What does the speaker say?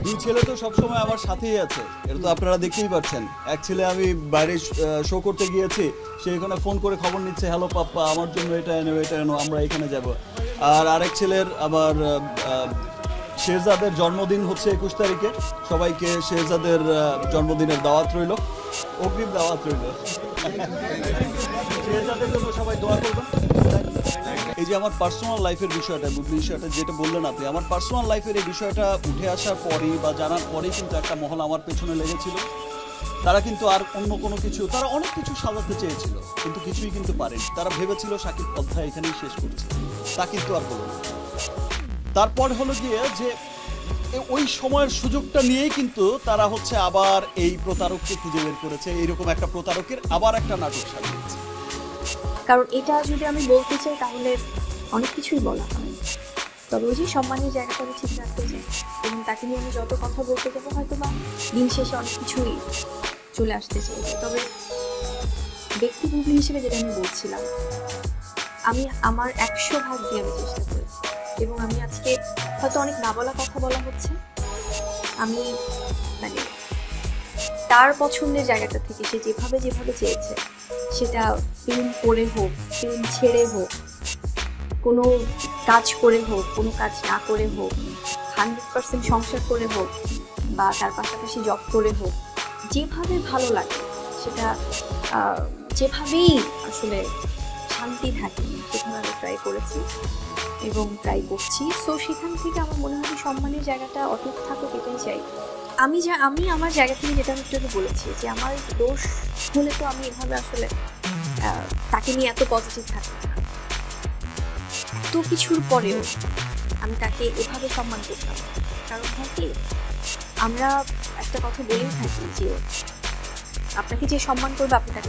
দুই ছেলে তো সবসময় আমার সাথেই আছে, এটা তো আপনারা দেখতেই পাচ্ছেন। এক ছেলে আমি বাইরে শো করতে গিয়েছি, সে এখানে ফোন করে খবর নিচ্ছে, হ্যালো পাপ্পা আমার জন্য এটা এনো এটা এনো, আমরা এখানে যাব। আর আরেক ছেলের আবার শেহজাদের জন্মদিন হচ্ছে 21 তারিখে, সবাইকে শেহজাদের জন্মদিনের দাওয়াত রইল, অগ্রিম দাওয়াত রইল। শেহজাদের জন্য সবাই দোয়া করবেন। এই যে আমার পার্সোনাল লাইফের বিষয়টা যেটা বললেন আপনি, আমার পার্সোনাল লাইফের এই বিষয়টা উঠে আসার পরেই বা জানার পরেই কিন্তু একটা মহল আমার পেছনে লেগেছিল। তারা কিন্তু আর অন্য কোনো কিছু, তারা অনেক কিছু সাজাতে চেয়েছিল কিন্তু কিছুই কিন্তু পারেনি। তারা ভেবেছিল শাকিব অধ্যায় এখানেই শেষ করছে, তা কিন্তু আর হলো না। তারপর হলো গিয়ে যে ওই সময়ের সুযোগটা নিয়েই কিন্তু তারা হচ্ছে আবার এই প্রতারককে খুঁজে বের করেছে, এইরকম একটা প্রতারকের আবার একটা নাটক সাজিয়েছে। কারণ এটা যদি আমি বলতে চাই তাহলে অনেক কিছুই বলা হয়, তবে ওই যে সম্মানের জায়গাটা আমি ঠিক রাখতে চাই, এবং তাকে নিয়ে আমি যত কথা বলতে যাবো হয়তো বা দিন শেষে অনেক কিছুই চলে আসতে চাইবে। তবে ব্যক্তিভূমি হিসেবে যেটা আমি বলছিলাম, আমি আমার 100 ভাগ দিয়ে আমি চেষ্টা করেছি, এবং আমি আজকে হয়তো অনেক না বলা কথা বলা হচ্ছে, আমি মানে তার পছন্দের জায়গাটা থেকে সে যেভাবে যেভাবে চেয়েছে, সেটা ফিল্ম করে হোক, ফিল্ম ছেড়ে হোক, কোনো কাজ করে হোক, কোনো কাজ না করে হোক, 100% সংসার করে হোক, বা তার পাশাপাশি জব করে হোক, যেভাবে ভালো লাগে সেটা যেভাবেই আসলে শান্তি থাকে সেখানে আমি ট্রাই করেছি এবং ট্রাই করছি। সো সেখান থেকে আমার মনে হয় সম্মানের জায়গাটা অটুট থাকুক, এটাই চাই। আমি আমার জায়গা থেকে যেটা আমি একটু বলেছি যে আমার দোষ হলে তো আমি এভাবে আসলে তাকে নিয়ে এত পজিটিভ থাকি না। এত কিছুর পরেও আমি তাকে এভাবে সম্মান করতাম, কারণ হয় কি, আমরা একটা কথা বলেই থাকি যে আপনাকে যে সম্মান করবে আপনি তাকে